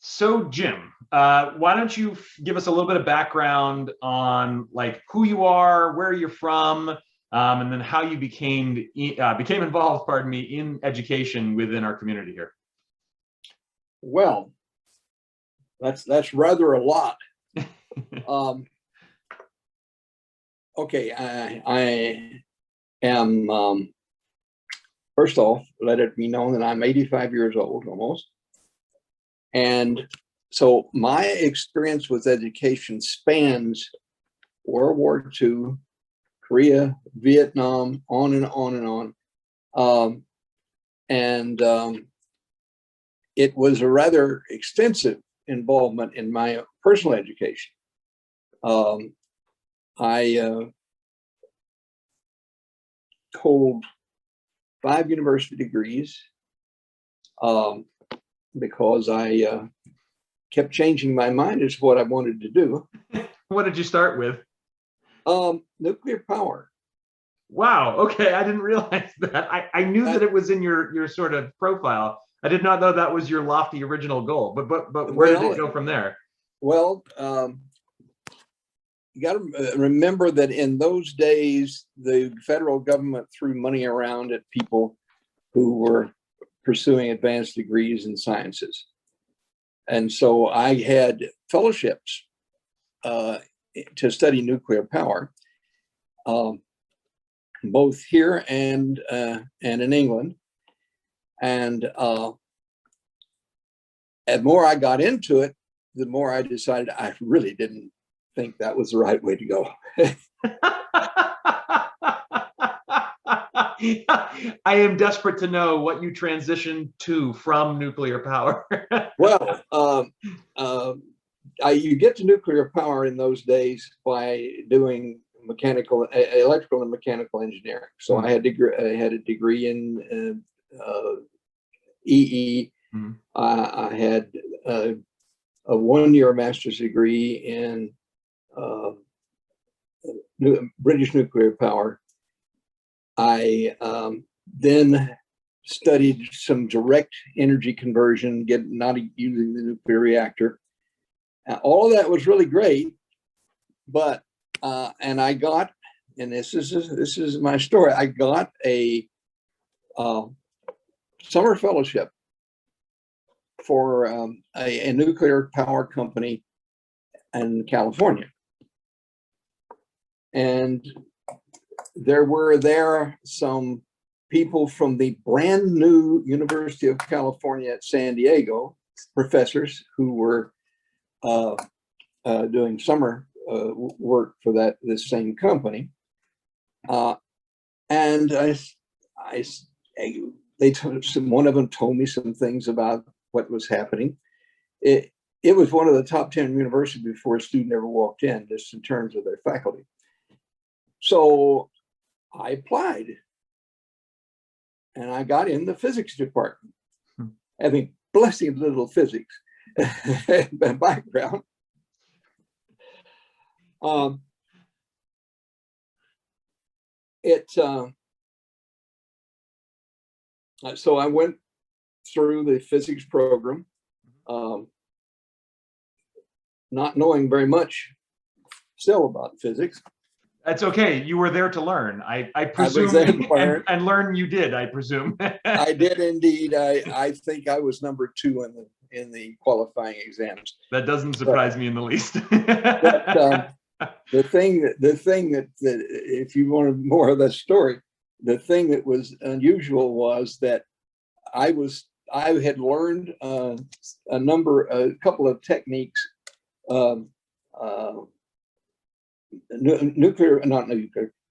So, Jim, why don't you give us a little bit of background on like who you are, where you're from, and then how you became involved, pardon me, in education within our community here. Well, that's rather a lot. Okay, I am first off, let it be known that I'm 85 years old almost. And so my experience with education spans World War II, Korea, Vietnam, on and on and on. It was a rather extensive involvement in my personal education. I hold 5 university degrees because I kept changing my mind as to what I wanted to do. What did you start with? Nuclear power. Wow. Okay, I didn't realize that. I knew that it was in your sort of profile. I did not know that was your lofty original goal. But where did it go from there? Well, you got to remember that in those days, the federal government threw money around at people who were pursuing advanced degrees in sciences. And so I had fellowships to study nuclear power, both here and in England. And the more I got into it, the more I decided I really didn't think that was the right way to go. I am desperate to know what you transitioned to from nuclear power. Well, you get to nuclear power in those days by doing electrical and mechanical engineering. So I had a degree in EE. Mm-hmm. I had a 1-year master's degree in British nuclear power. I then studied some direct energy conversion, not using the nuclear reactor. All of that was really great, but and I got, and this is my story. I got a summer fellowship for a nuclear power company in California, and there were some people from the brand new University of California at San Diego, professors who were doing summer work for this same company, and one of them told me some things about what was happening. It was one of the top 10 universities before a student ever walked in, just in terms of their faculty. So I applied, and I got in the physics department, having blessing little physics background. So I went through the physics program, not knowing very much still about physics. That's okay. You were there to learn. I presume, and learn you did, I presume. I did indeed. I think I was number 2 in the qualifying exams. That doesn't surprise me in the least. The thing that if you wanted more of that story, the thing that was unusual was that I had learned a couple of techniques,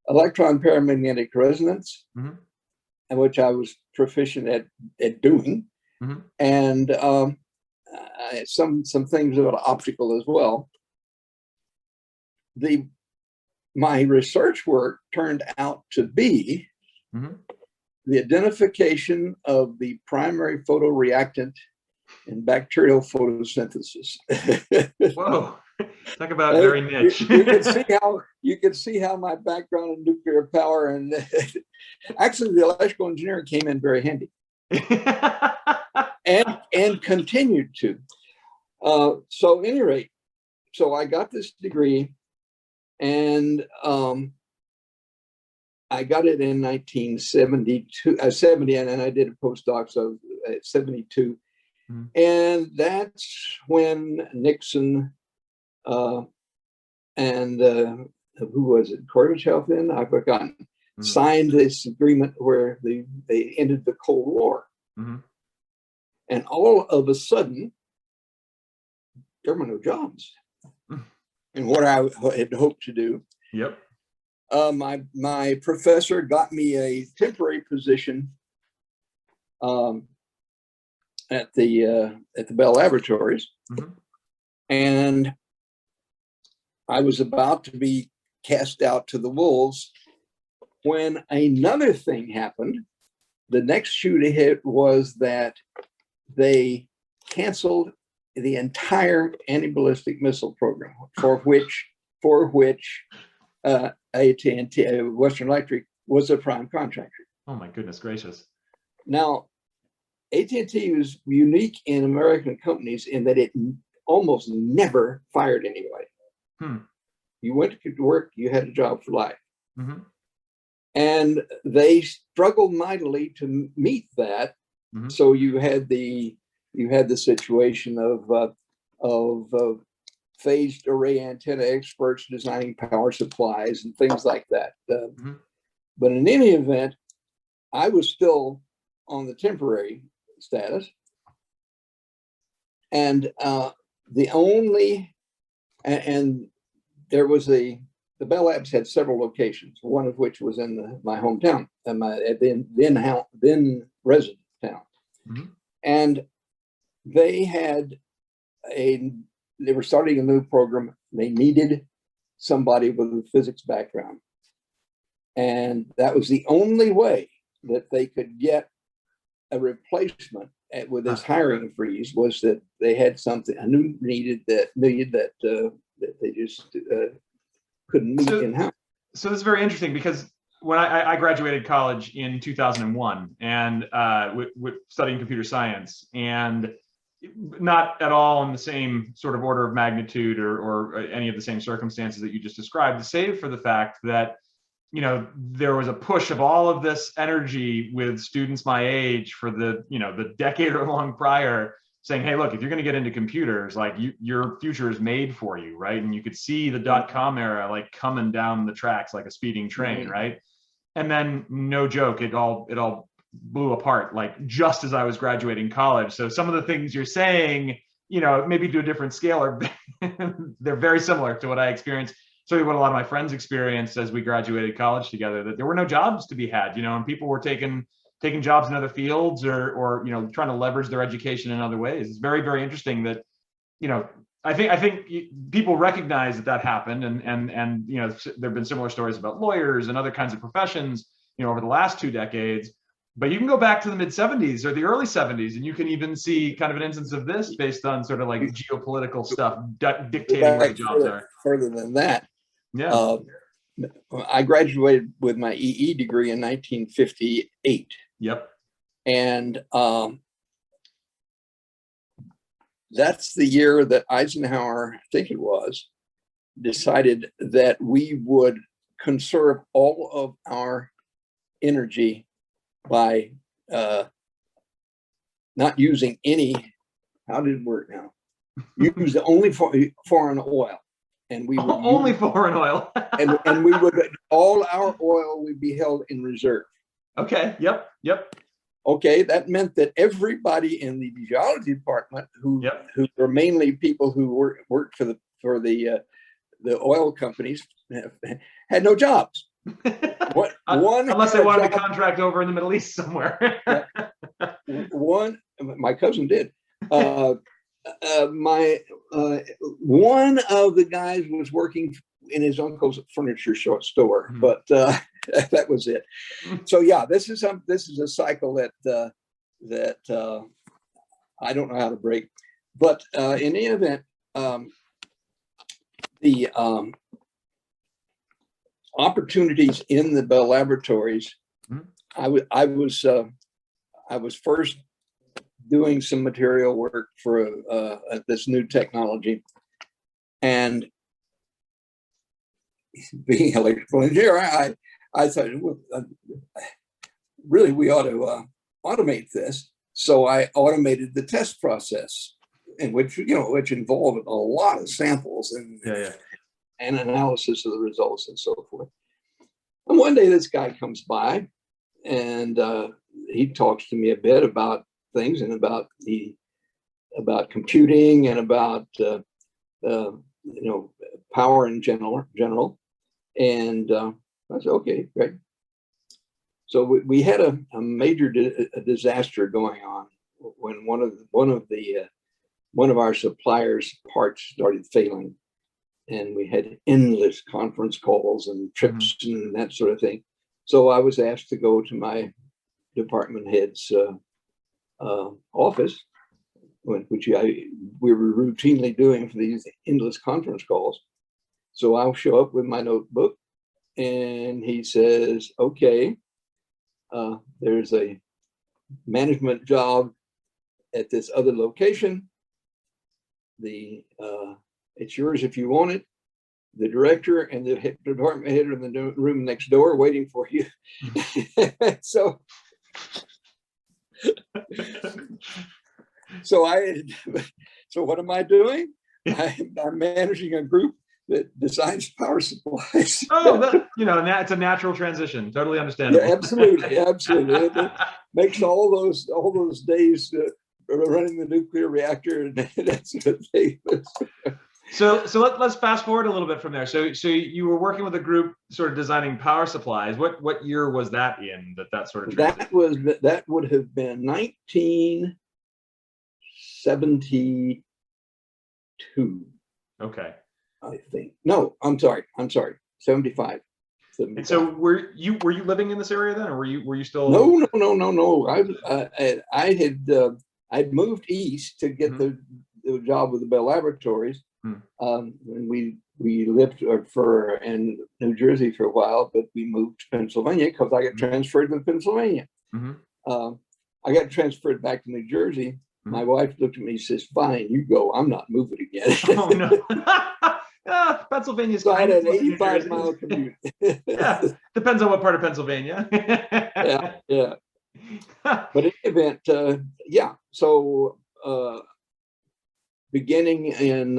electron paramagnetic resonance, mm-hmm. and which I was proficient at doing, mm-hmm. and some things about optical as well. My research work turned out to be mm-hmm. the identification of the primary photoreactant in bacterial photosynthesis. Whoa. Talk about very niche. you can see how my background in nuclear power and actually the electrical engineering came in very handy, and continued to. So at any rate, so I got this degree, and I got it in 1970, and then I did a postdoc, so at 72. Mhm. And that's when Nixon and who was it? Gorbachev then? I've forgotten. Mhm. Signed this agreement where they ended the Cold War. Mhm. And all of a sudden, there were no jobs. And what I had hoped to do, Yep. my professor got me a temporary position at the Bell Laboratories, Mhm. and I was about to be cast out to the wolves when another thing happened. The next shoe to hit was that they canceled the entire anti-ballistic missile program, for which AT&T, Western Electric, was a prime contractor. Oh my goodness gracious. Now, AT&T was unique in American companies in that it almost never fired anybody. You went to work, you had a job for life. Mm-hmm. And they struggled mightily to meet that. Mm-hmm. So you had the situation of phased array antenna experts designing power supplies and things like that. Mm-hmm. But in any event, I was still on the temporary status, and there was the Bell Labs had several locations, one of which was in my hometown, and my then resident town. Mm-hmm. And they were starting a new program. They needed somebody with a physics background, and that was the only way that they could get a replacement with this hiring freeze, was that they had something a new needed that they just couldn't meet in-house. So this is very interesting, because when I graduated college in 2001 and with studying computer science, and not at all in the same sort of order of magnitude or any of the same circumstances that you just described, save for the fact that, you know, there was a push of all of this energy with students my age for the decade or long prior, saying, hey, look, if you're going to get into computers, like your future is made for you, right? And you could see the .com era like coming down the tracks like a speeding train, right? And then, no joke, it all blew apart like just as I was graduating college. So some of the things you're saying, you know, maybe to a different scale, are they're very similar to what I experienced. Certainly what a lot of my friends experienced as we graduated college together, that there were no jobs to be had, you know, and people were taking jobs in other fields or you know, trying to leverage their education in other ways. It's very, very interesting that, you know, I think people recognize that happened, and you know, there have been similar stories about lawyers and other kinds of professions, you know, over the last 2 decades. But you can go back to the mid 70s or the early 70s, and you can even see kind of an instance of this based on sort of like geopolitical stuff dictating where the jobs are. Further than that, yeah. I graduated with my EE degree in 1958. Yep. And that's the year that Eisenhower, I think it was, decided that we would conserve all of our energy by not using any, how did it work now? Use only foreign oil. And we would only foreign oil. and we would, all our oil would be held in reserve. Okay. Yep. Okay, that meant that everybody in the geology department, who were mainly people who worked for the oil companies, had no jobs. Unless they wanted to contract over in the Middle East somewhere. My cousin did. One of the guys was working in his uncle's furniture store, but that was it. So yeah, this is a cycle that I don't know how to break. But in any event, the opportunities in the Bell Laboratories, I was first doing some material work for this new technology, and being an electrical engineer, I thought, well, really, we ought to automate this. So I automated the test process, in which involved a lot of samples and analysis of the results and so forth. And one day this guy comes by, and he talks to me a bit about things and about computing and about power in general. And I said, okay, great. So we had a major disaster going on when one of our suppliers' parts started failing, and we had endless conference calls and trips and that sort of thing. So I was asked to go to my department head's office, which we were routinely doing for these endless conference calls. So I'll show up with my notebook, and he says, okay, there's a management job at this other location. It's yours if you want it. The director and the department head are in the room next door waiting for you. So what am I doing? I'm managing a group that designs power supplies. Oh, it's a natural transition. Totally understandable. Yeah, absolutely. It makes all those days running the nuclear reactor and that sort of thing. So let's fast forward a little bit from there. So you were working with a group sort of designing power supplies. What year was that in? That sort of transition? That would have been 1972. Okay. I think. No, I'm sorry. 75. And so were you living in this area then, or were you still? No. I'd moved east to get the job with the Bell Laboratories. And we lived in New Jersey for a while, but we moved to Pennsylvania because I got transferred to Pennsylvania. I got transferred back to New Jersey. My wife looked at me and says, "Fine, you go. I'm not moving again." Oh no. Pennsylvania's so I had an 85-mile commute. Yeah, depends on what part of Pennsylvania. yeah. But in any event, So beginning in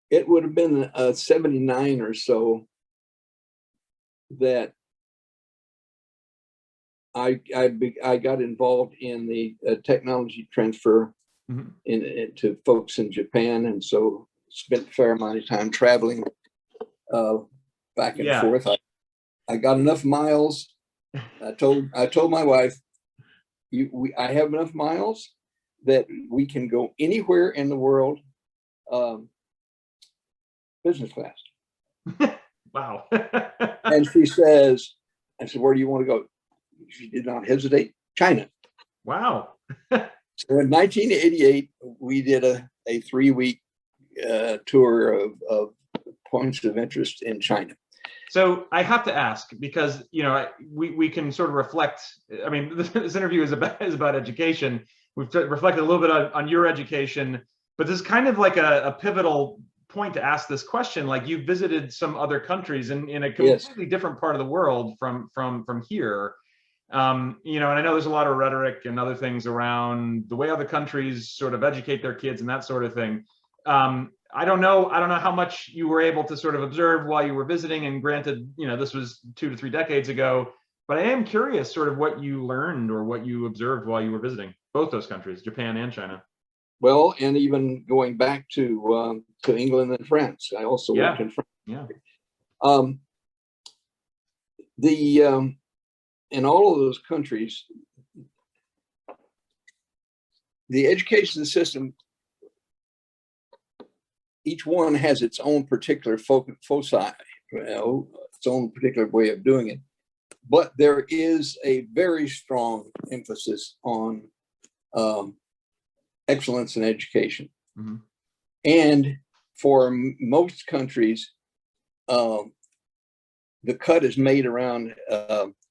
it would have been 79 or so that I got involved in the technology transfer to folks in Japan, and so spent a fair amount of time traveling back and forth. I got enough miles. I told my wife, I have enough miles that we can go anywhere in the world, business class. Wow. And she says, I said, "Where do you want to go?" She did not hesitate. China. Wow. So in 1988, we did a 3-week tour of points of interest in China. So I have to ask, because we can sort of reflect. I mean, this interview is about education. We've reflected a little bit on your education, but this is kind of like a pivotal point to ask this question. Like, you visited some other countries in a completely different part of the world from here. And I know there's a lot of rhetoric and other things around the way other countries sort of educate their kids and that sort of thing. I don't know how much you were able to sort of observe while you were visiting, and granted, this was 2 to 3 decades ago, but I am curious sort of what you learned or what you observed while you were visiting both those countries, Japan and China. Well, and even going back to England and France. I also worked in France. Yeah. In all of those countries, the education system, each one has its own particular foci, its own particular way of doing it. But there is a very strong emphasis on excellence in education. And for most countries, the cut is made around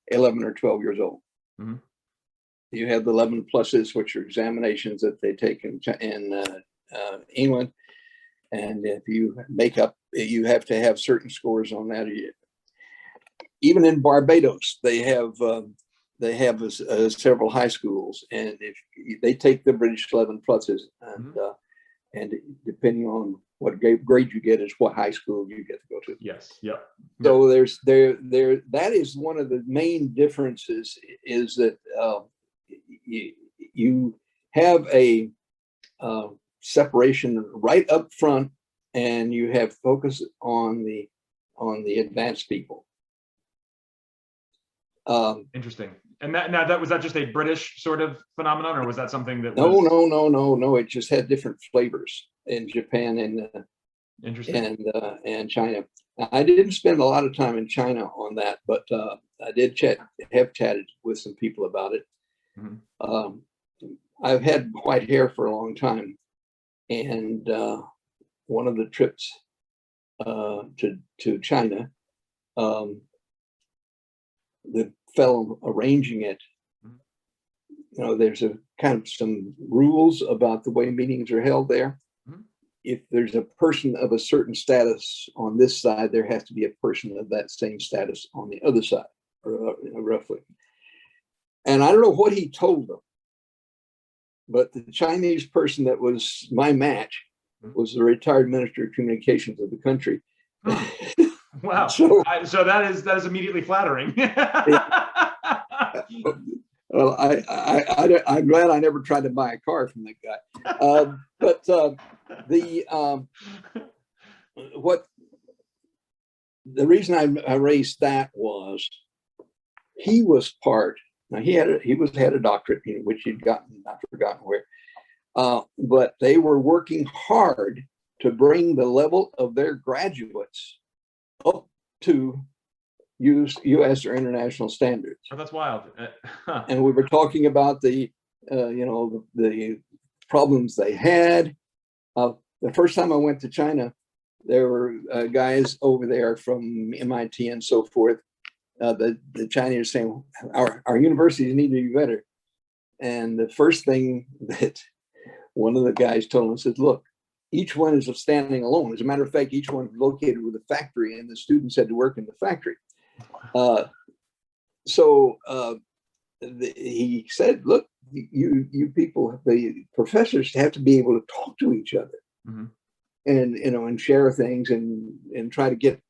11 or 12 years old. Mm-hmm. You have the 11 pluses, which are examinations that they take in England. And if you make up, you have to have certain scores on that. Even in Barbados, they have several high schools, and if they take the British 11 pluses, and depending on what grade you get is what high school you get to go to. Yes. Yep. So that is one of the main differences, is that you have a separation right up front, and you have focus on the advanced people. Interesting. And that was that just a British sort of phenomenon, or was that something that No, it just had different flavors in Japan and interesting, and China. I didn't spend a lot of time in China on that, but I did have chatted with some people about it. Mm-hmm. I've had white hair for a long time, and one of the trips to China, the fellow arranging it, there's a kind of some rules about the way meetings are held there. Mm-hmm. If there's a person of a certain status on this side, there has to be a person of that same status on the other side, roughly. And I don't know what he told them, but the Chinese person that was my match was the retired Minister of Communications of the country. Wow. So that is immediately flattering. Well, I'm glad I never tried to buy a car from that guy. But the reason I raised that was he was part. Now he had a doctorate, which he'd gotten, I've forgotten where. But they were working hard to bring the level of their graduates up to U.S. or international standards. Oh, that's wild. And we were talking about the problems they had. The first time I went to China, there were guys over there from MIT and so forth. The Chinese are saying our universities need to be better. And the first thing that one of the guys told us is, look, each one is standing alone. As a matter of fact, each one is located with a factory, and the students had to work in the factory. He said, look, you people, the professors have to be able to talk to each other, mm-hmm. and share things and try to get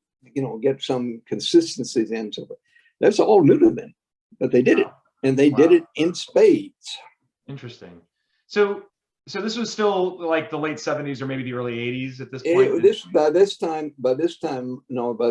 some consistencies in. So that's all new to them, but they did it, and they did it in spades. Interesting. So this was still like the late 70s or maybe the early 80s at this point? By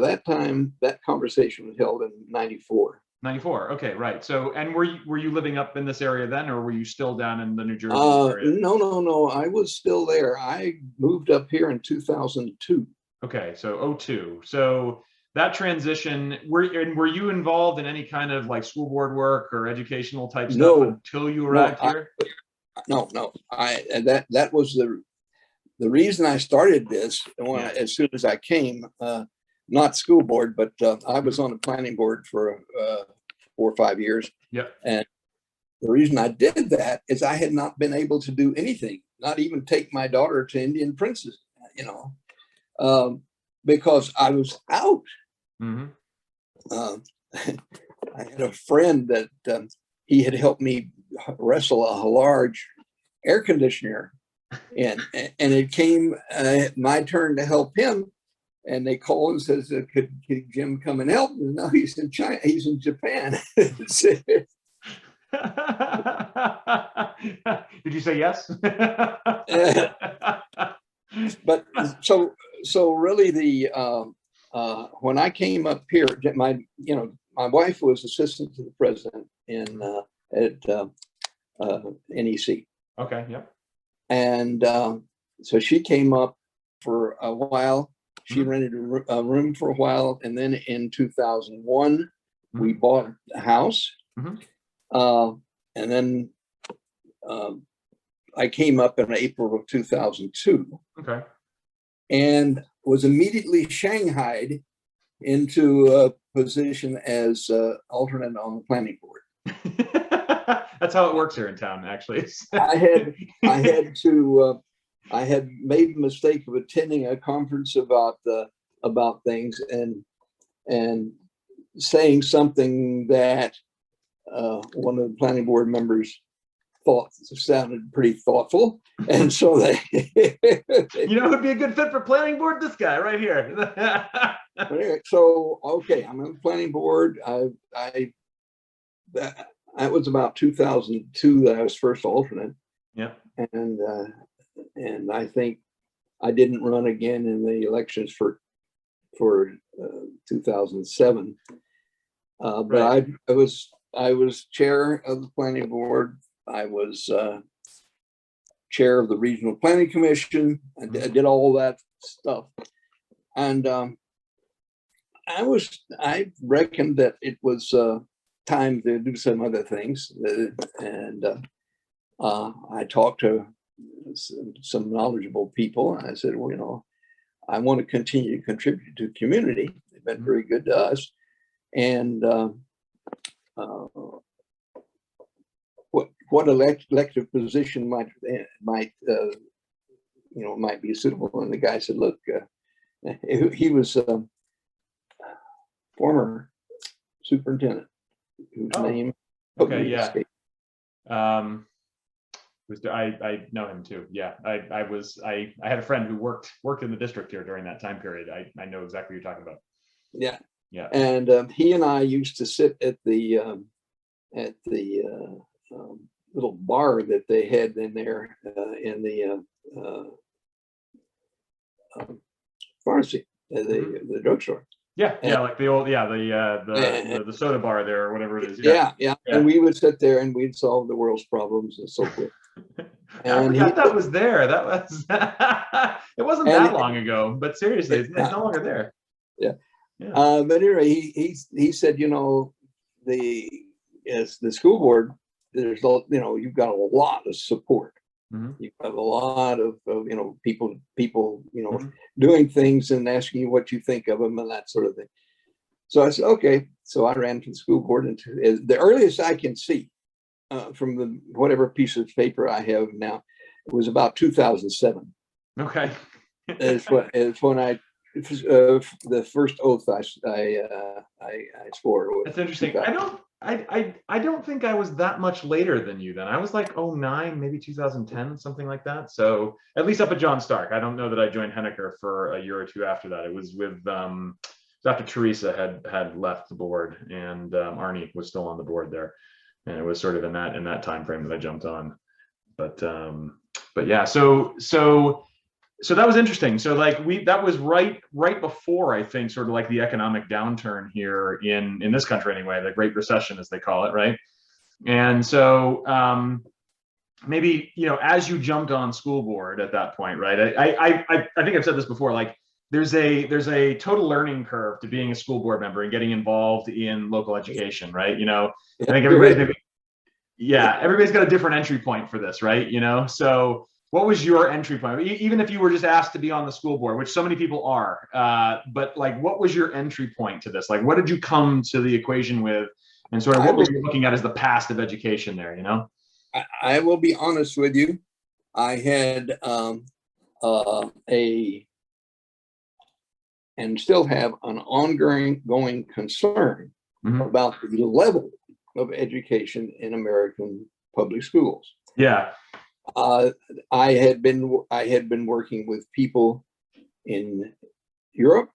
that time, that conversation was held in 94. 94. Okay, right. So, and were you living up in this area then, or were you still down in the New Jersey area? No. I was still there. I moved up here in 2002. Okay, so 02. So that transition, were you involved in any kind of like school board work or educational type stuff until you arrived here? No. That was the reason I started this. As soon as I came, not school board, but I was on the planning board for 4 or 5 years. Yep. And the reason I did that is I had not been able to do anything, not even take my daughter to Indian Princess, because I was out. Mm-hmm. I had a friend that he had helped me wrestle a large air conditioner, and it came my turn to help him, and they called and says, could Jim come and help? And now he's in China, he's in Japan. Did you say yes? But so really when I came up here, my wife was assistant to the president at NEC. Okay. Yep. And so she came up for a while. She mm-hmm. rented a room for a while, and then in 2001 mm-hmm. we bought a house. Mm-hmm. And then I came up in April of 2002. Okay. And was immediately shanghaied into a position as alternate on the planning board. That's how it works here in town, actually. I had made the mistake of attending a conference about things and saying something that one of the planning board members thought sounded pretty thoughtful, and so they who'd be a good fit for planning board? This guy right here. Anyway, so okay, I'm on the planning board. That was about 2002 that I was first alternate. Yeah. And I think I didn't run again in the elections for 2007. But right. I was chair of the planning board. I was chair of the regional planning commission. I did all that stuff, and I reckoned that it was time to do some other things, and I talked to some knowledgeable people, and I said, well, I want to continue to contribute to the community. They've been very good to us, and what elective position might be suitable? And the guy said, look, he was former superintendent whose name. Okay, yeah. I know him too. Yeah, I had a friend who worked in the district here during that time period. I know exactly what you're talking about. Yeah, yeah. And he and I used to sit at the little bar that they had in there in the pharmacy, the drugstore. Yeah, yeah, like the old, yeah, the soda bar there or whatever it is. Yeah. And we would sit there and we'd solve the world's problems and so forth. I forgot that was there. That was it wasn't that long ago, but seriously, it's no longer there. Yeah. But anyway, he said, the school board, there's you've got a lot of support. You have a lot of people doing things and asking you what you think of them and that sort of thing. So I said, okay. So I ran for the school board, and the earliest I can see from whatever piece of paper I have now, it was about 2007. Okay. It's when I the first oath I swore. That's interesting. I don't think I was that much later than you then. I was like 2009, maybe 2010, something like that. So at least up at John Stark. I don't know that I joined Henniker for a year or two after that. It was with after Teresa had left the board, and Arnie was still on the board there, and it was sort of in that time frame that I jumped on. But yeah, so that was interesting. So that was right before, I think, sort of like the economic downturn here in this country anyway, the Great Recession as they call it, right? And so maybe as you jumped on school board at that point, right? I think I've said this before. Like there's a total learning curve to being a school board member and getting involved in local education, right? I think everybody's got a different entry point for this, right? So. What was your entry point? Even if you were just asked to be on the school board, which so many people are, but what was your entry point to this? What did you come to the equation with, and sort of what were you looking at as the past of education there? I will be honest with you. I had and still have an ongoing concern about the level of education in American public schools. Yeah. I had been working with people in Europe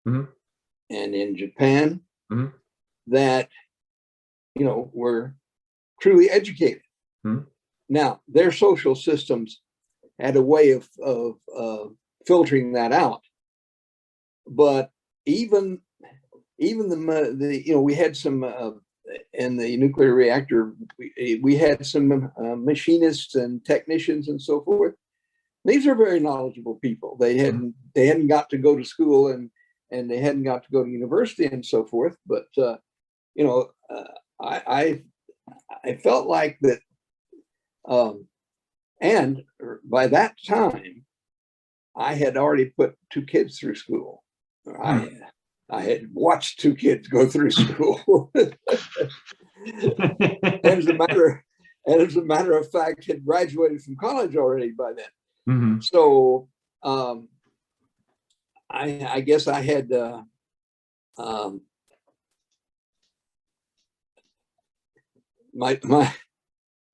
and in Japan that were truly educated. Now their social systems had a way of filtering that out, but even we had some. In the nuclear reactor, we had some machinists and technicians and so forth. These are very knowledgeable people. They hadn't got to go to school and they hadn't got to go to university and so forth. But I felt like that. And by that time, I had already put 2 kids through school. I had watched two kids go through school. As a matter of fact, had graduated from college already by then. Mm-hmm. So I guess I had my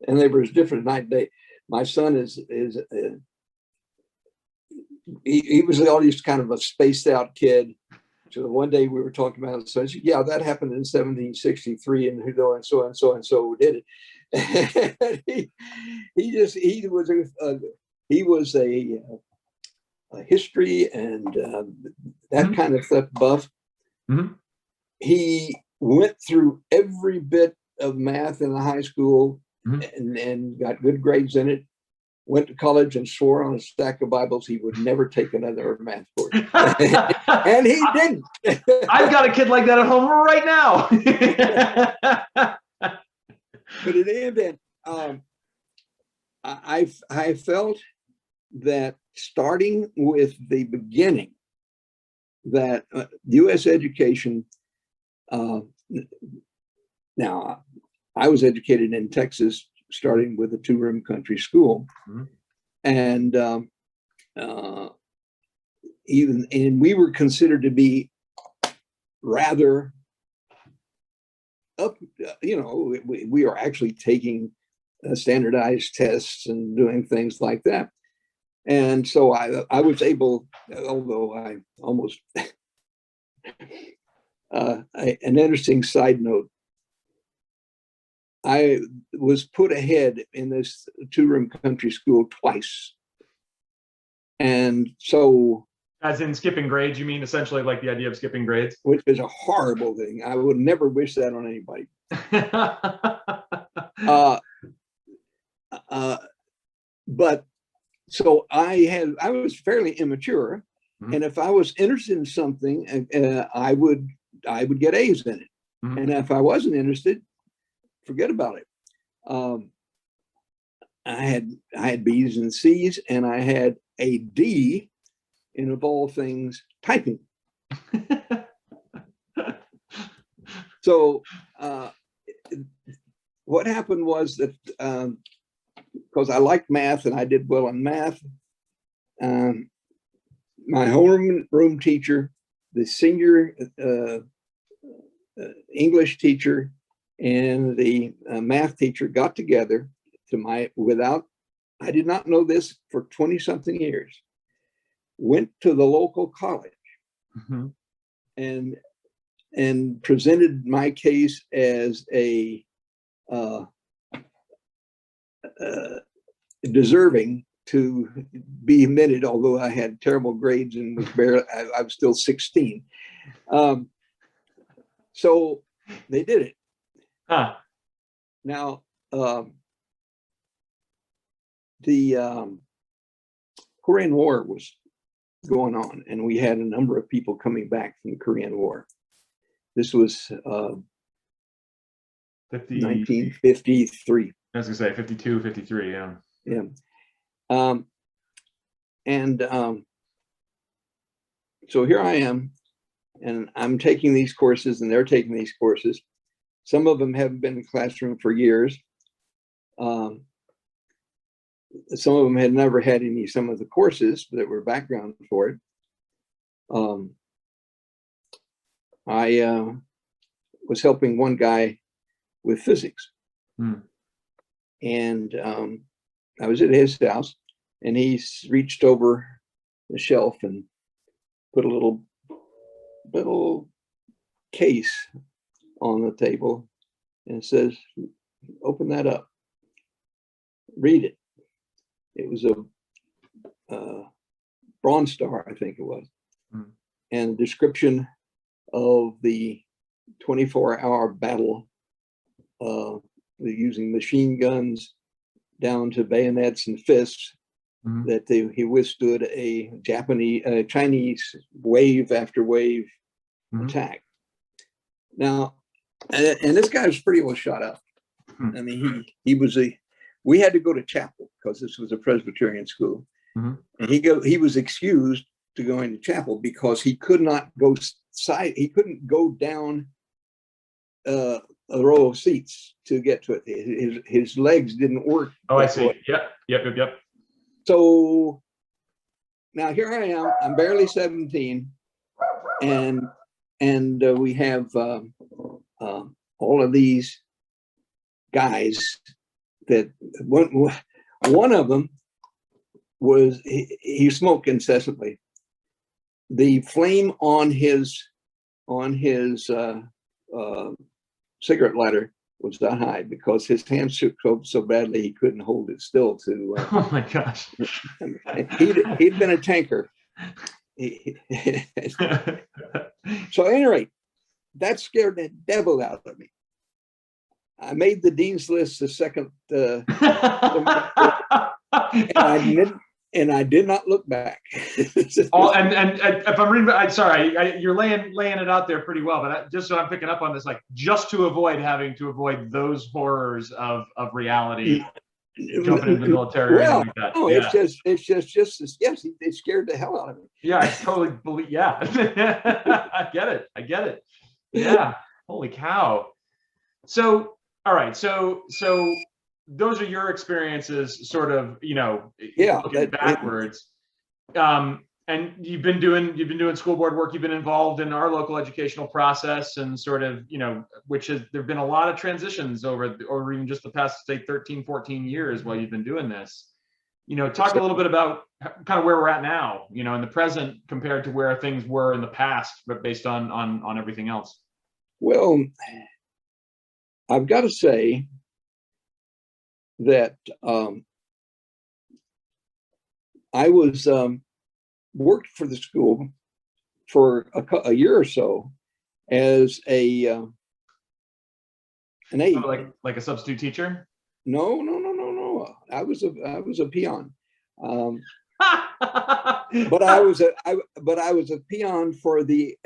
and they were different night and day. My son is he was always kind of a spaced out kid. So one day we were talking about it. So I said, yeah, that happened in 1763, and so and so and so did it. he was a history and that Mm-hmm. kind of stuff buff. Mm-hmm. He went through every bit of math in the high school, Mm-hmm. and got good grades in it. Went to college and swore on a stack of Bibles he would never take another math course. And he didn't. I've got a kid like that at home right now. But in any event, I felt that starting with the beginning, that U.S. education, now I was educated in Texas, starting with a two-room country school. Mm-hmm. And we were considered to be rather up, we are actually taking standardized tests and doing things like that. And so I was able, although I almost, an interesting side note, I was put ahead in this two-room country school twice. And so... As in skipping grades, you mean essentially like the idea of skipping grades? Which is a horrible thing. I would never wish that on anybody. But so I was fairly immature. Mm-hmm. And if I was interested in something, I would get A's in it. Mm-hmm. And if I wasn't interested, forget about it. I had B's and C's, and I had a D in, of all things, typing. So what happened was that because I liked math and I did well in math, my homeroom teacher, the senior English teacher, and the math teacher got together I did not know this for 20-something years, went to the local college. Mm-hmm. and presented my case as a deserving to be admitted, although I had terrible grades and was barely, I was still 16. So they did it. Huh. Now, the Korean War was going on, and we had a number of people coming back from the Korean War. This was 1953. I was gonna say 52, 53, yeah. Yeah. So here I am, and I'm taking these courses, and they're taking these courses. Some of them haven't been in the classroom for years. Some of them had never had some of the courses that were background for it. I was helping one guy with physics. And I was at his house, and he reached over the shelf and put a little case on the table and says, open that up, read it. It was a Bronze Star, I think it was, and a description of the 24-hour battle using machine guns down to bayonets and fists, that he withstood a Chinese wave after wave attack. Now, and this guy was pretty well shot up. I mean, we had to go to chapel because this was a Presbyterian school. And he was excused to going to chapel because he could not go side. He couldn't go down a row of seats to get to it. His legs didn't work. Oh, I see. Yep. So now here I am. I'm barely 17, and we have all of these guys that one of them was he smoked incessantly. The flame on his cigarette lighter was that high because his hand shook so badly he couldn't hold it still. Oh my gosh! He'd been a tanker. So at any rate, that scared the devil out of me. I made the dean's list the second, and I did not look back. Oh, and if I'm reading, I'm sorry, you're laying it out there pretty well, but just so I'm picking up on this, like just to avoid those horrors of reality, jumping into the military. Well, like that. No, yeah. it's just yes, it scared the hell out of me. Yeah, I totally believe. Yeah, I get it. Yeah, holy cow. So, all right, so those are your experiences, sort of, looking backwards. And you've been doing school board work. You've been involved in our local educational process, and sort of, there've been a lot of transitions over even just the past, say, 13, 14 years while you've been doing this. Talk a little bit about kind of where we're at now, in the present compared to where things were in the past, but based on everything else. Well, I've got to say that I was worked for the school for a year or so as an aide. Oh, like a substitute teacher? No. I was a peon. But I was a peon for the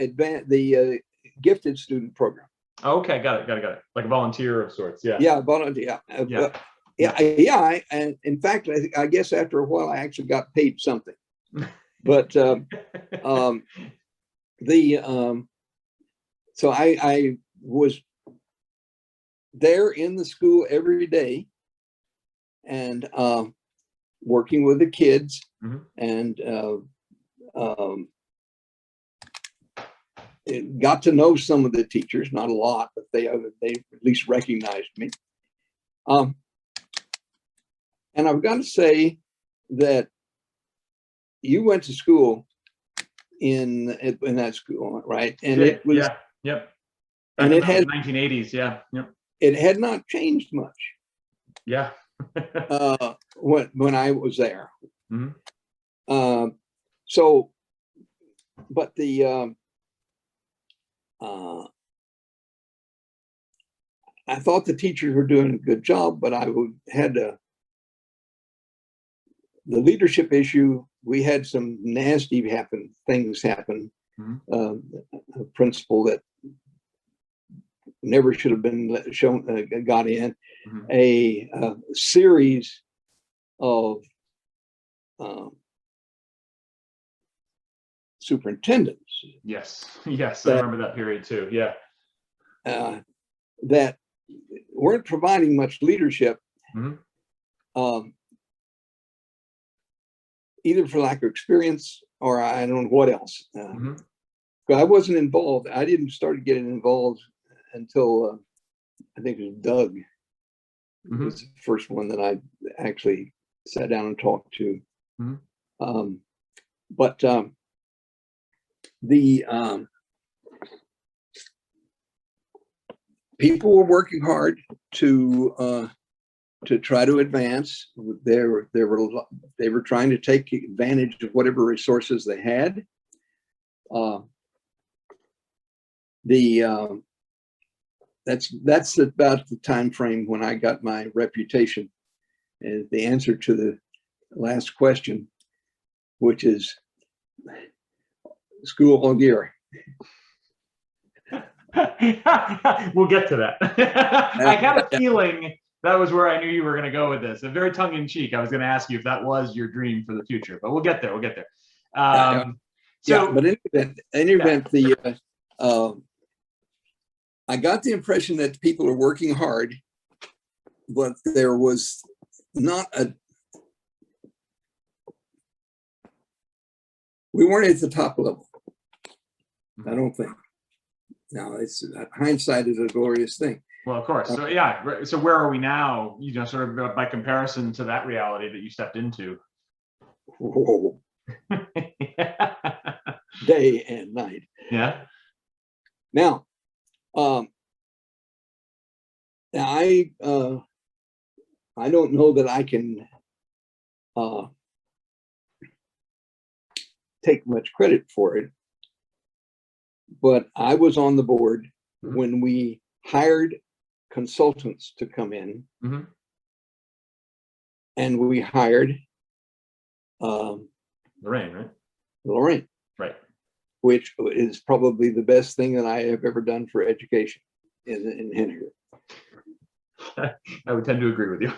gifted student program. Okay, got it. Like a volunteer of sorts. Yeah. Yeah, volunteer. And in fact, I guess after a while, I actually got paid something. But so I was there in the school every day, and working with the kids, and got to know some of the teachers, not a lot, but they at least recognized me. And I've got to say that you went to school in that school, right? And it was, yep. And it had 1980s, yep. It had not changed much. Yeah. when I was there. So, but I thought the teachers were doing a good job, but I had the leadership issue. We had some nasty things happen. A principal that never should have been got in. A series of superintendents. Yes, I remember that period too. Yeah. That weren't providing much leadership, either for lack of experience or I don't know what else. I wasn't involved. I didn't start getting involved until I think it was Doug. Was the first one that I actually sat down and talked to. But the people were working hard to try to advance. They were trying to take advantage of whatever resources they had. That's about the time frame when I got my reputation. And the answer to the last question, which is school all year. We'll get to that. I had a feeling that was where I knew you were going to go with this. A very tongue-in-cheek. I was going to ask you if that was your dream for the future, but we'll get there. But in any event, I got the impression that people are working hard, but there was not we weren't at the top level. I don't think. Now, it's hindsight is a glorious thing. Well, of course. So yeah. So where are we now? You know, sort of by comparison to that reality that you stepped into. Whoa. Day and night. Yeah. Now, I don't know that I can take much credit for it, but I was on the board when we hired consultants to come in, and we hired Lorraine, right? Which is probably the best thing that I have ever done for education in Henniker. I would tend to agree with you.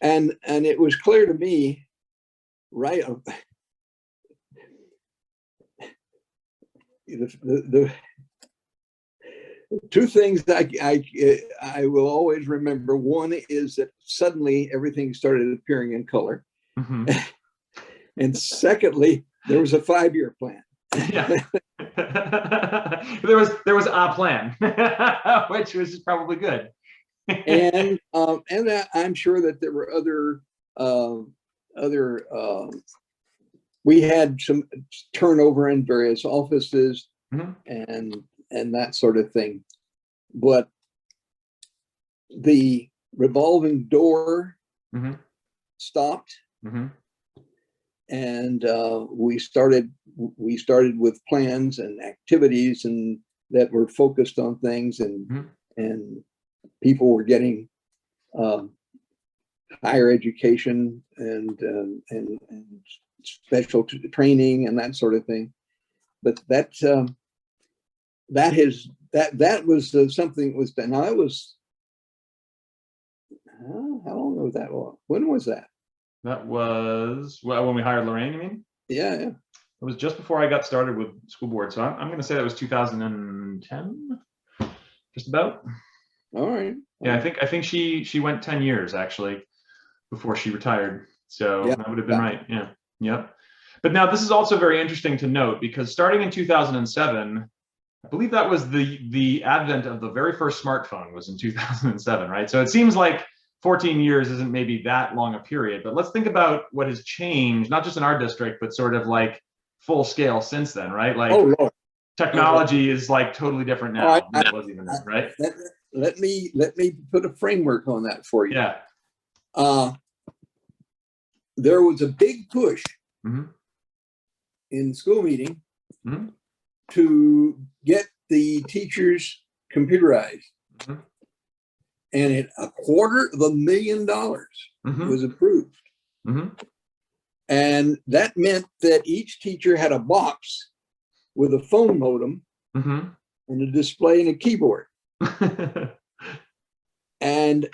And it was clear to me, right? The two things that I will always remember. One is that suddenly everything started appearing in color. And secondly, there was a 5-year plan. Yeah. there was a plan, which was probably good. and I'm sure that there were other we had some turnover in various offices and that sort of thing, but the revolving door stopped. And we started with plans and activities and that were focused on things, and people were getting higher education and special training and that sort of thing. But that was something that was done. Now it was how long was that? When was that? That was when we hired Lorraine, you mean? Yeah. It was just before I got started with school board. So I'm going to say that was 2010, just about. All right. Yeah, I think she went 10 years actually before she retired. So that would have been right. Yeah. Yep. But now this is also very interesting to note, because starting in 2007, I believe that was the advent of the very first smartphone was in 2007, right? So it seems like 14 years isn't maybe that long a period, but let's think about what has changed, not just in our district, but sort of like full scale since then, right? Like technology is like totally different now than it was even then, right? Let me put a framework on that for you. Yeah. There was a big push in school meeting to get the teachers computerized. And $250,000 was approved. And that meant that each teacher had a box with a phone modem and a display and a keyboard. And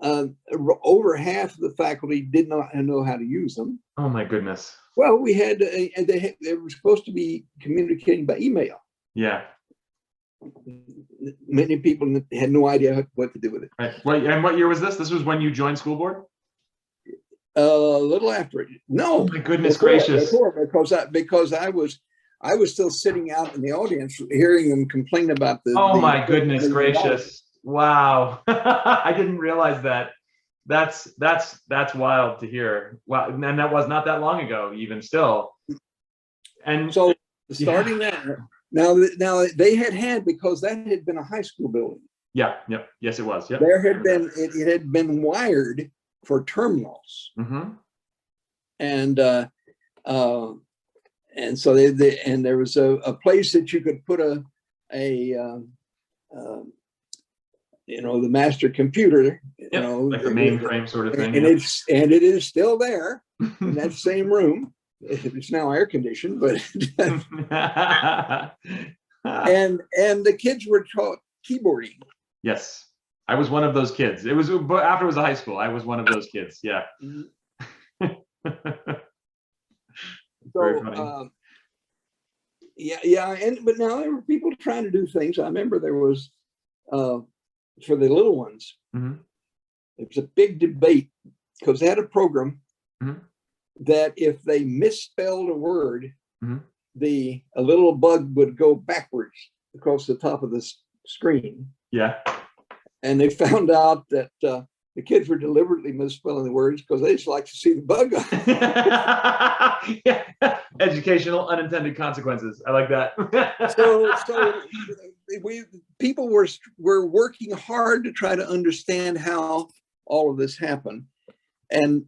over half of the faculty did not know how to use them. Oh my goodness. Well, we had, and they were supposed to be communicating by email. Yeah. Many people had no idea what to do with it. Right. And what year was this? This was when you joined school board? A little after it. No. Oh my goodness gracious. Because I was still sitting out in the audience hearing them complain about the. Oh my goodness gracious. Wow. I didn't realize that. That's wild to hear. Wow. And that was not that long ago, even still. And so starting there. Now they had because that had been a high school building. Yeah. Yep. Yes, it was. Yep. There had been it had been wired for terminals. And so and there was a place that you could put the master computer, like the mainframe sort of thing. And it is still there in that same room. It's now air conditioned, but and the kids were taught keyboarding. Yes, I was one of those kids. It was after it was a high school. I was one of those kids. Yeah. So yeah. But now there were people trying to do things. I remember there was for the little ones. Mm-hmm. It was a big debate because they had a program Mm-hmm. that if they misspelled a word, Mm-hmm. a little bug would go backwards across the top of the screen. Yeah. And they found out that the kids were deliberately misspelling the words because they just like to see the bug on it. Yeah. Educational unintended consequences. I like that. So people were working hard to try to understand how all of this happened. And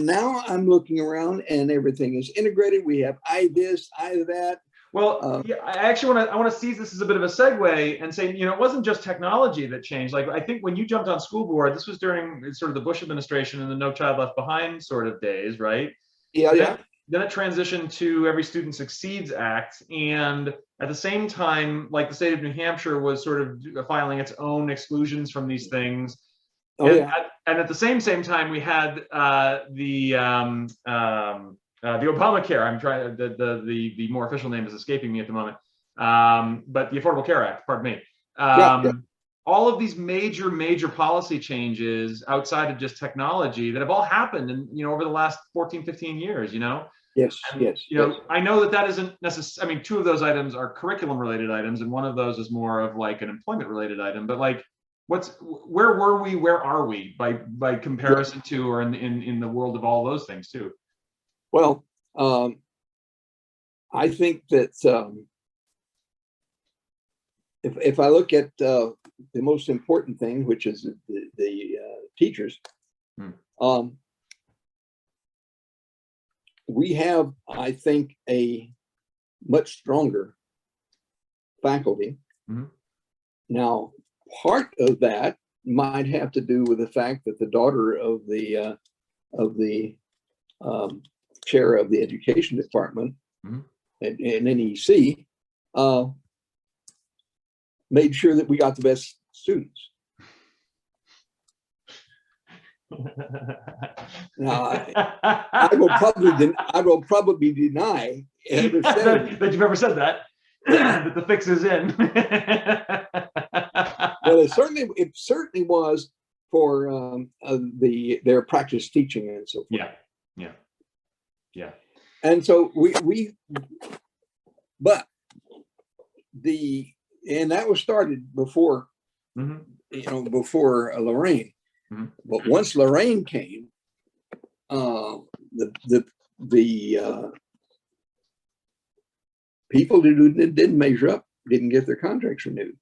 now I'm looking around and everything is integrated. We have I this, I that. Well, yeah, I actually want to seize this as a bit of a segue and say, it wasn't just technology that changed. Like, I think when you jumped on school board, this was during sort of the Bush administration and the No Child Left Behind sort of days, right? Yeah, yeah. Then it transitioned to Every Student Succeeds Act. And at the same time, like, the state of New Hampshire was sort of filing its own exclusions from these things. Oh, yeah. And at the same time, we had the Obamacare. I'm trying the more official name is escaping me at the moment. But the Affordable Care Act. Pardon me. Yeah. All of these major policy changes outside of just technology that have all happened over the last 14, 15 years. Yes. And, yes. I know that isn't necessarily. I mean, two of those items are curriculum related items, and one of those is more of like an employment related item. But like, where were we? Where are we by comparison to, or in the world of all those things too? Well, I think that if I look at the most important thing, which is the teachers, we have, I think, a much stronger faculty. Mm-hmm. Now, part of that might have to do with the fact that the daughter of the chair of the education department in NEC made sure that we got the best students. Now, I will probably deny that you've ever said that. That the fix is in. Well, it certainly was for their practice teaching and so forth. Yeah. And so and that was started before, before Lorraine. Mm-hmm. But once Lorraine came, the people who didn't measure up didn't get their contracts renewed.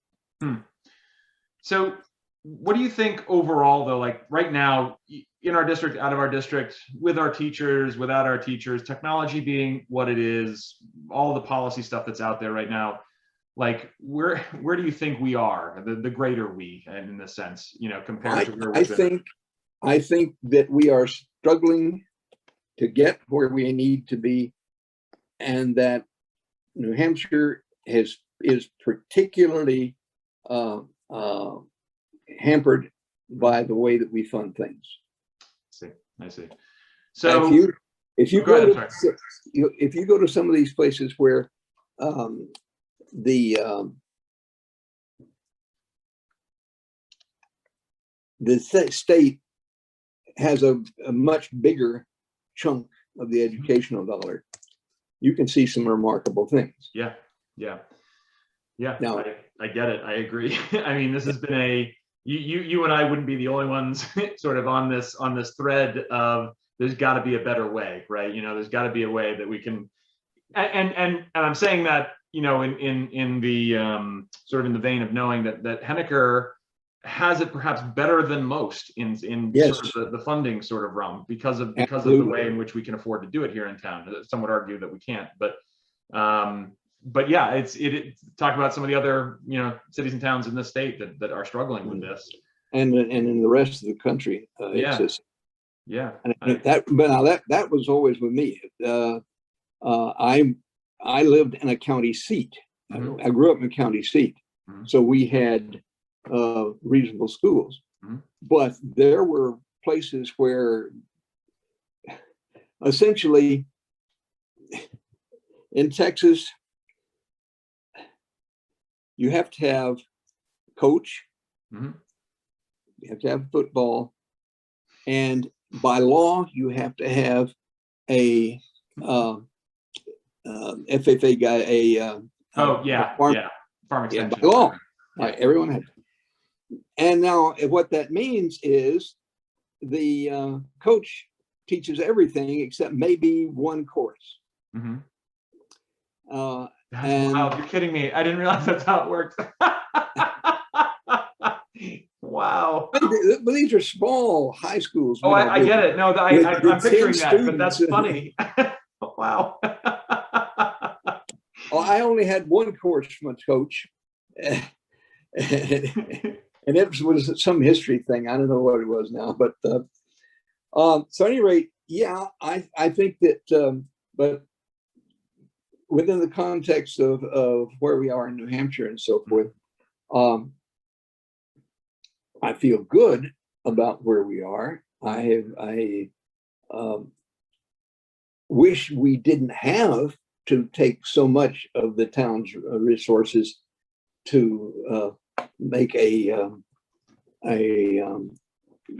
So what do you think overall, though, like right now, in our district, out of our district, with our teachers, without our teachers, technology being what it is, all the policy stuff that's out there right now, like where do you think we are, the greater we, in this sense, compared to where we've been? I think that we are struggling to get where we need to be, and that New Hampshire is particularly hampered by the way that we fund things. I see. So if you go to some of these places where the state has a much bigger chunk of the educational dollar, you can see some remarkable things. Yeah. Now, I get it. I agree. I mean, this has been you and I wouldn't be the only ones sort of on this thread of there's got to be a better way, right? There's got to be a way that we can, and I'm saying that, in the sort of in the vein of knowing that Henniker has it perhaps better than most in yes. sort of the funding sort of realm because of the way in which we can afford to do it here in town. Some would argue that we can't, but yeah, it's talk about some of the other cities and towns in the state that are struggling with this, and in the rest of the country. Yeah. And that was always with me. I lived in a county seat. Mm-hmm. I grew up in a county seat, so we had reasonable schools, but there were places where essentially in Texas you have to have coach, Mm-hmm. you have to have football, and by law, you have to have a FFA guy, Oh yeah, farm, yeah. Farm by extension. law. Yeah. Everyone had. And now what that means is the coach teaches everything except maybe one course. Mm-hmm. Uh, That's and wild. You're kidding me. I didn't realize that's how it works. Wow. but these are small high schools. Oh, I get it. No, I'm picturing that, but that's funny. Wow. I only had one course from a coach, and it was some history thing. I don't know what it was now, but so at any rate, yeah, I think that, but within the context of where we are in New Hampshire and so forth, I feel good about where we are. I wish we didn't have to take so much of the town's resources to make a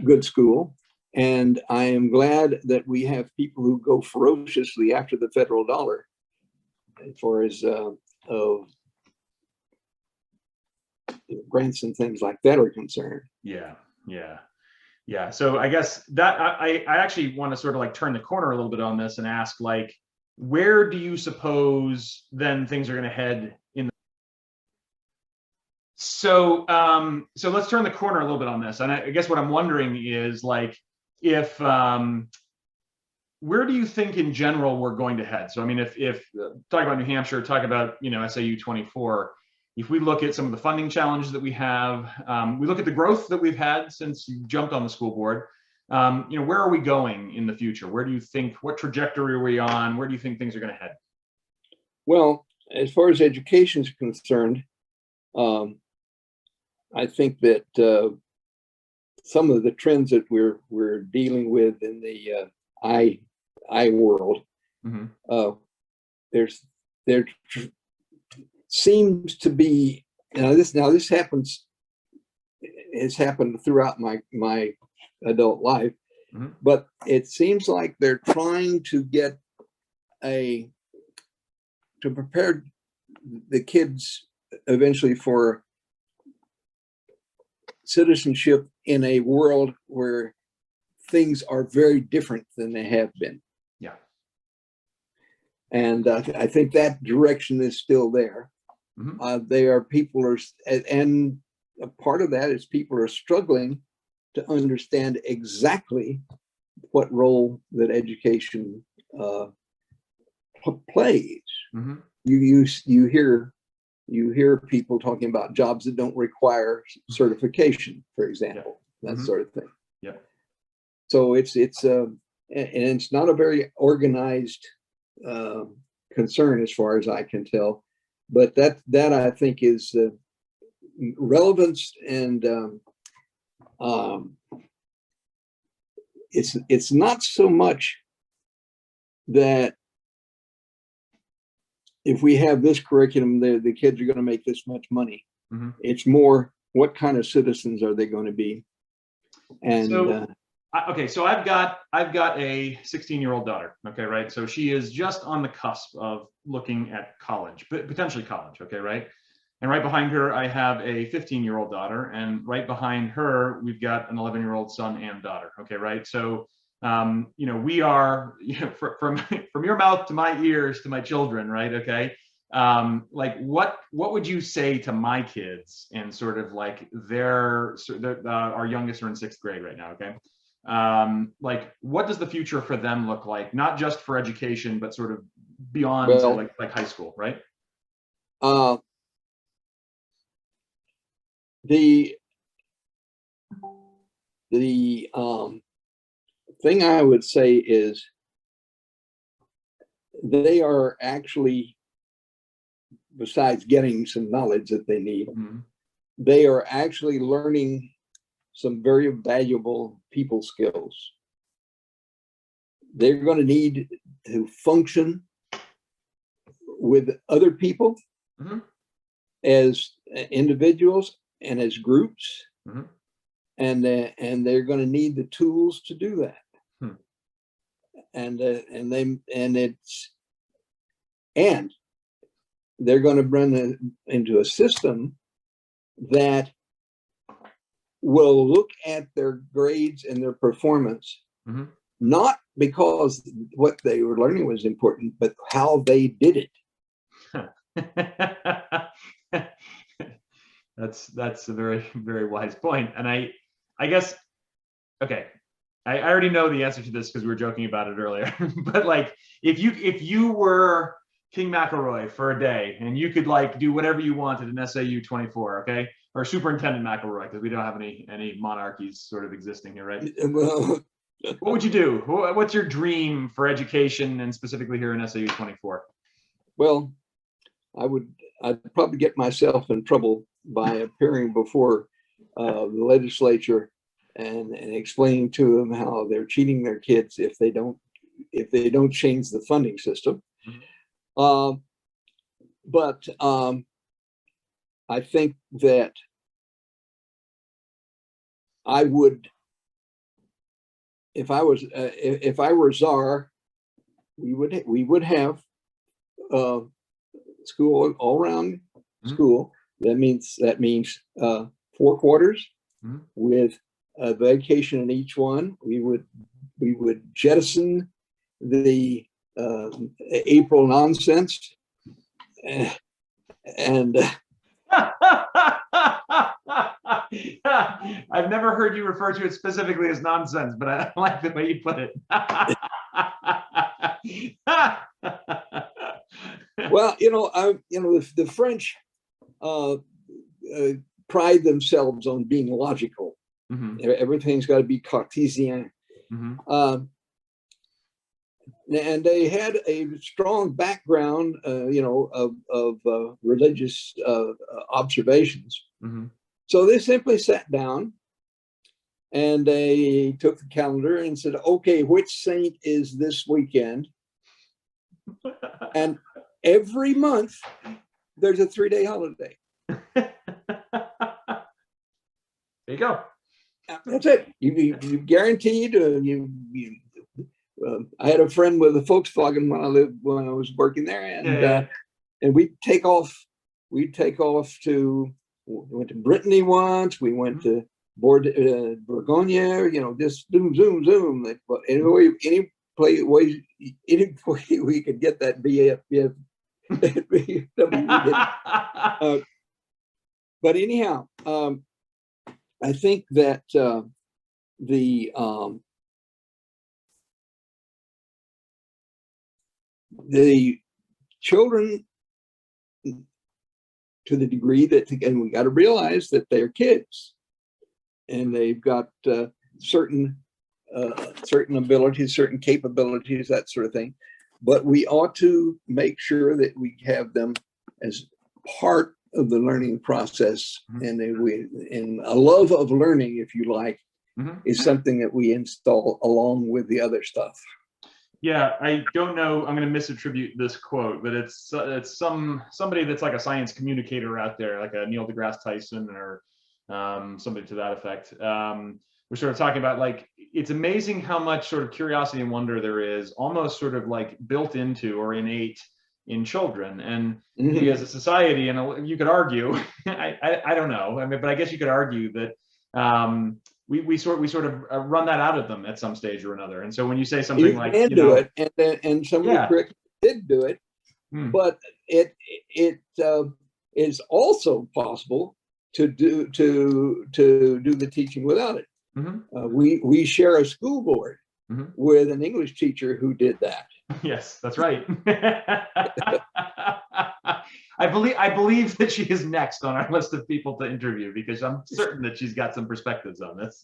good school. And I am glad that we have people who go ferociously after the federal dollar as far as grants and things like that are concerned. Yeah. So I guess that I actually want to sort of like turn the corner a little bit on this and ask, like, where do you suppose then things are going to head in? So let's turn the corner a little bit on this. And I guess what I'm wondering is, like, if where do you think in general we're going to head? So I mean, if talk about New Hampshire, talk about, SAU 24. If we look at some of the funding challenges that we have, we look at the growth that we've had since you jumped on the school board. Where are we going in the future? Where do you think, what trajectory are we on? Where do you think things are going to head? Well, as far as education is concerned, I think that some of the trends that we're dealing with in the I world, Mm-hmm. there seems to be this happens. It's happened throughout my adult life, Mm-hmm. but it seems like they're trying to get to prepare the kids eventually for citizenship in a world where things are very different than they have been. Yeah. And I think that direction is still there. Mm-hmm. And a part of that is people are struggling to understand exactly what role that education plays. Mm-hmm. You hear people talking about jobs that don't require certification, for example, that sort of thing. Yeah. So and it's not a very organized concern as far as I can tell, but that I think is relevance, and it's not so much that if we have this curriculum, the kids are going to make this much money. Mm-hmm. It's more, what kind of citizens are they going to be? And so I've got a 16-year-old daughter. Okay, right. So she is just on the cusp of looking at college, but potentially college. Okay, right. And right behind her, I have a 15-year-old daughter, and right behind her, we've got an 11-year-old son and daughter. Okay, right. So we are, from your mouth to my ears to my children, right? Okay. Like what would you say to my kids, and sort of like our youngest are in 6th grade right now. Okay. Like, what does the future for them look like? Not just for education, but sort of beyond, like high school, right? The thing I would say is they are actually, besides getting some knowledge that they need, Mm-hmm. they are actually learning some very valuable people skills. They're going to need to function with other people, Mm-hmm. as individuals and as groups, Mm-hmm. and they're going to need the tools to do that. Hmm. And they're going to run into a system that will look at their grades and their performance, Mm-hmm. not because what they were learning was important, but how they did it. That's a very, very wise point. And I guess, okay, I already know the answer to this because we were joking about it earlier. But like, if you were King McElroy for a day and you could like do whatever you wanted in SAU 24, okay, or Superintendent McElroy, because we don't have any monarchies sort of existing here, right? Well, What would you do? What's your dream for education, and specifically here in SAU 24? well, I'd probably get myself in trouble by appearing before the legislature and explaining to them how they're cheating their kids if they don't change the funding system. Mm-hmm. But I think that I would, if I were czar, we would have school all around school. That means 4 quarters with a vacation in each one. We would jettison the April nonsense, and I've never heard you refer to it specifically as nonsense, but I like the way you put it. well, the French pride themselves on being logical. Mm-hmm. Everything's got to be Cartesian. Mm-hmm. And they had a strong background, of religious observations. Mm-hmm. So they simply sat down and they took the calendar and said, okay, which saint is this weekend? And every month there's a 3-day holiday. There you go. That's it. You guaranteed. I had a friend with a Volkswagen when I was working there, and and we'd take off. We went to Brittany once. We went to Bourgogne. Just zoom. Any way we could get that BFF. But anyhow, I think that the children, to the degree that, again, we got to realize that they're kids and they've got certain abilities, certain capabilities, that sort of thing. But we ought to make sure that we have them as part of the learning process, and a love of learning, if you like, is something that we install along with the other stuff. Yeah, I don't know. I'm going to misattribute this quote, but it's somebody that's like a science communicator out there, like a Neil deGrasse Tyson or somebody to that effect. We're sort of talking about, like, it's amazing how much sort of curiosity and wonder there is, almost sort of like built into or innate in children. And we as a society, and you could argue, I don't know, I mean, but I guess you could argue that we sort of run that out of them at some stage or another. And so when you say something you like, can do it, and some of the curriculum did do it, but it is also possible to do the teaching without it. We share a school board with an English teacher who did that. Yes, that's right. I believe that she is next on our list of people to interview, because I'm certain that she's got some perspectives on this.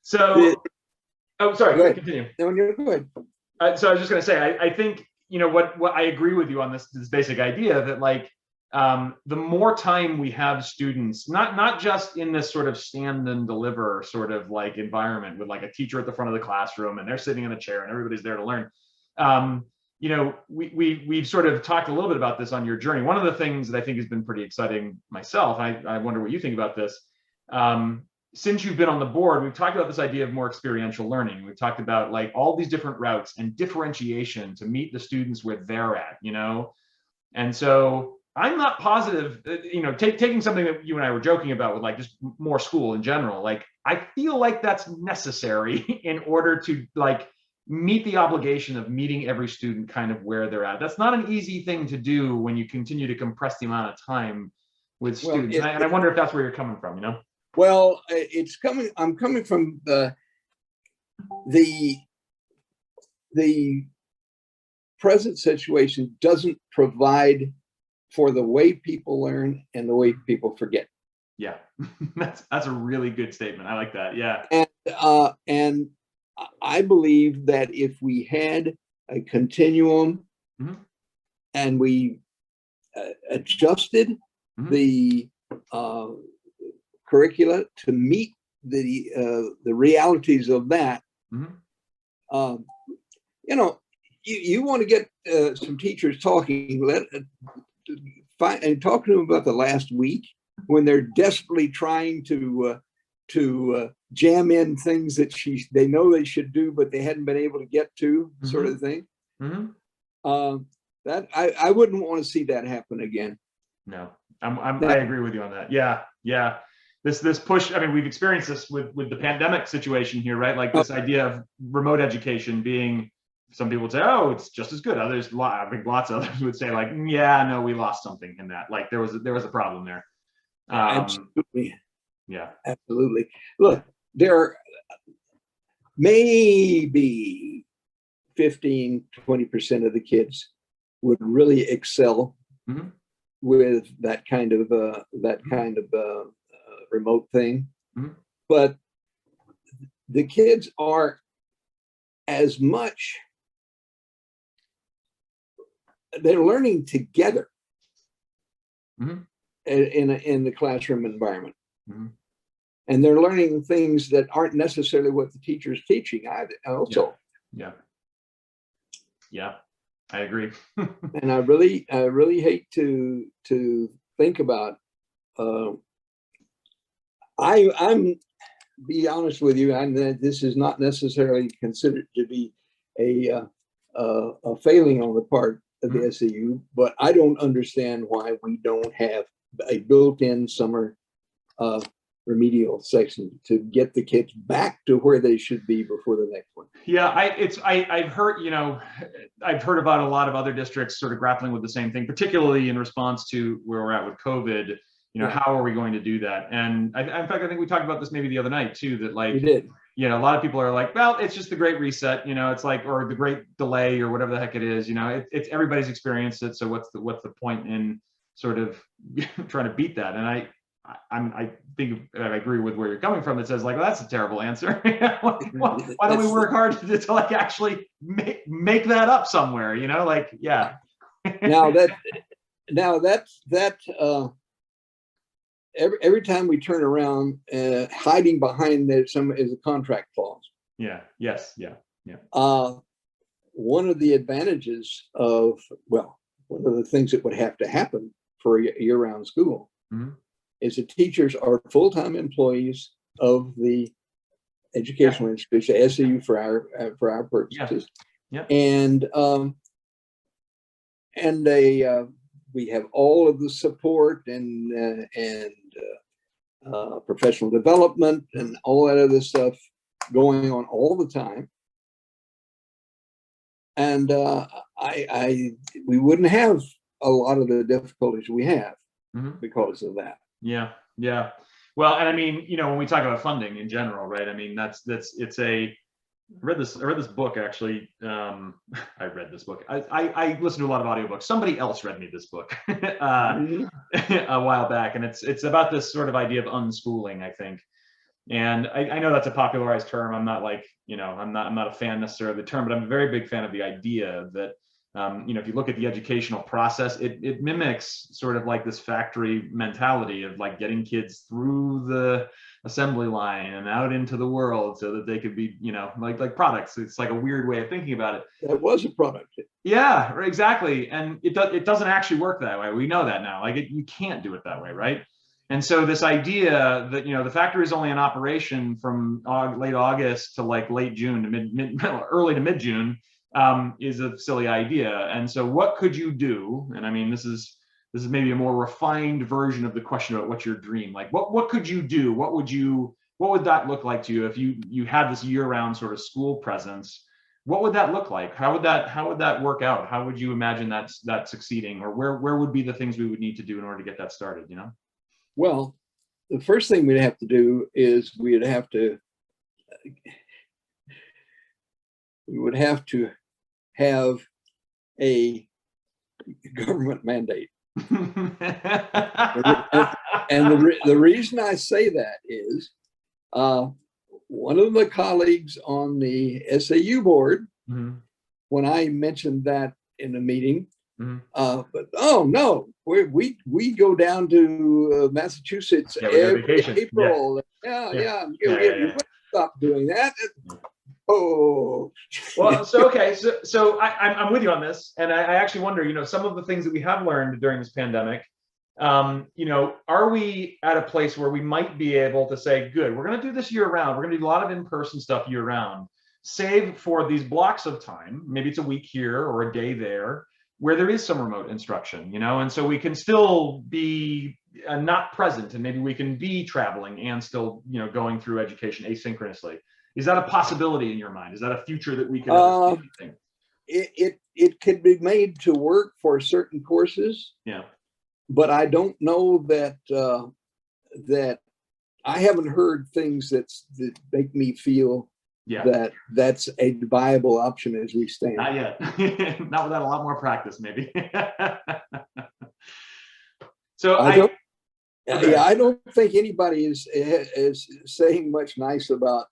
So, sorry, go ahead. Continue. No, go ahead. So I was just going to say, I think, what I agree with you on this basic idea that, like, the more time we have students, not just in this sort of stand and deliver sort of like environment with like a teacher at the front of the classroom and they're sitting in a chair and everybody's there to learn. we've sort of talked a little bit about this on your journey. One of the things that I think has been pretty exciting myself, I wonder what you think about this. Since you've been on the board, we've talked about this idea of more experiential learning. We've talked about like all these different routes and differentiation to meet the students where they're at, And so I'm not positive, taking something that you and I were joking about with like just more school in general, like I feel like that's necessary in order to like meet the obligation of meeting every student kind of where they're at. That's not an easy thing to do when you continue to compress the amount of time with students. And I wonder if that's where you're coming from, Well, I'm coming from the present situation doesn't provide for the way people learn and the way people forget. Yeah, that's a really good statement. I like that. Yeah. And I believe that if we had a continuum and we adjusted the curricula to meet the realities of that, you want to get some teachers talking, and talk to them about the last week when they're desperately trying to jam in things that they know they should do, but they hadn't been able to get to, sort of thing. That I wouldn't want to see that happen again. No, I agree with you on that. Yeah. This push. I mean, we've experienced this with the pandemic situation here, right? Like this idea of remote education being. Some people would say, "Oh, it's just as good." Others, I think lots of others would say, "Like, yeah, no, we lost something in that. Like, there was a problem there." Absolutely. Yeah. Absolutely. Look, there maybe 15-20% of the kids would really excel with that kind of remote thing, but the kids are as much. They're learning together in the classroom environment. And they're learning things that aren't necessarily what the teacher's teaching either, also. Yeah, I agree. And I really hate to think about. I'm be honest with you, this is not necessarily considered to be a failing on the part of the SAU, but I don't understand why we don't have a built-in summer remedial section to get the kids back to where they should be before the next one. Yeah, I've heard, I've heard about a lot of other districts sort of grappling with the same thing, particularly in response to where we're at with COVID. How are we going to do that? And in fact, I think we talked about this maybe the other night too, that like, we did. A lot of people are like, well, it's just the great reset, it's like, or the great delay or whatever the heck it is, it's everybody's experienced it. So what's the point in sort of trying to beat that? And I think I agree with where you're coming from. It says like, well, that's a terrible answer. Why don't we work hard to like actually make that up somewhere, like, yeah. Now that's every time we turn around, hiding behind there is a contract clause. Yeah. Yes. Yeah. One of the advantages one of the things that would have to happen for a year-round school is that teachers are full-time employees of the educational institution, SAU for our purposes. Yeah. And we have all of the support and professional development and all that other stuff going on all the time. And we wouldn't have a lot of the difficulties we have because of that. Yeah. Well, and I mean, when we talk about funding in general, right? I mean, I read this book actually. I read this book. I listened to a lot of audiobooks. Somebody else read me this book a while back, and it's about this sort of idea of unschooling, I think. And I know that's a popularized term. I'm not like, I'm not a fan necessarily of the term, but I'm a very big fan of the idea that If you look at the educational process, it mimics sort of like this factory mentality of like getting kids through the assembly line and out into the world so that they could be, like products. It's like a weird way of thinking about it. That was a product. Yeah, exactly. And it doesn't actually work that way. We know that now. Like you can't do it that way, right? And so this idea that the factory is only in operation from late August to like late June to early to mid June is a silly idea. And so what could you do? And I mean, this is maybe a more refined version of the question about what's your dream. Like what could you do? What would that look like to you if you had this year-round sort of school presence? What would that look like? How would that work out? How would you imagine that succeeding? Or where would be the things we would need to do in order to get that started, Well, the first thing we'd have to do is we would have to have a government mandate. And the reason I say that is one of the colleagues on the SAU board, mm-hmm. when I mentioned that in a meeting, mm-hmm. but oh no, we go down to Massachusetts every April. Yeah. You stop doing that. Oh, well, so I'm with you on this, and I actually wonder, some of the things that we have learned during this pandemic, are we at a place where we might be able to say, good, we're going to do this year round. We're going to do a lot of in-person stuff year round, save for these blocks of time. Maybe it's a week here or a day there, where there is some remote instruction, and so we can still be not present, and maybe we can be traveling and still, going through education asynchronously. Is that a possibility in your mind? Is that a future that we could ever see? It could be made to work for certain courses. Yeah. But I don't know that that I haven't heard things that make me feel that that's a viable option as we stand. Not yet. Not without a lot more practice, maybe. So I don't think anybody is saying much nice about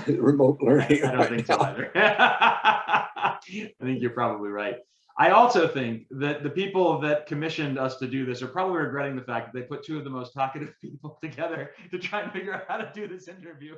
remote learning. I don't think so either. I think you're probably right. I also think that the people that commissioned us to do this are probably regretting the fact that they put two of the most talkative people together to try and figure out how to do this interview.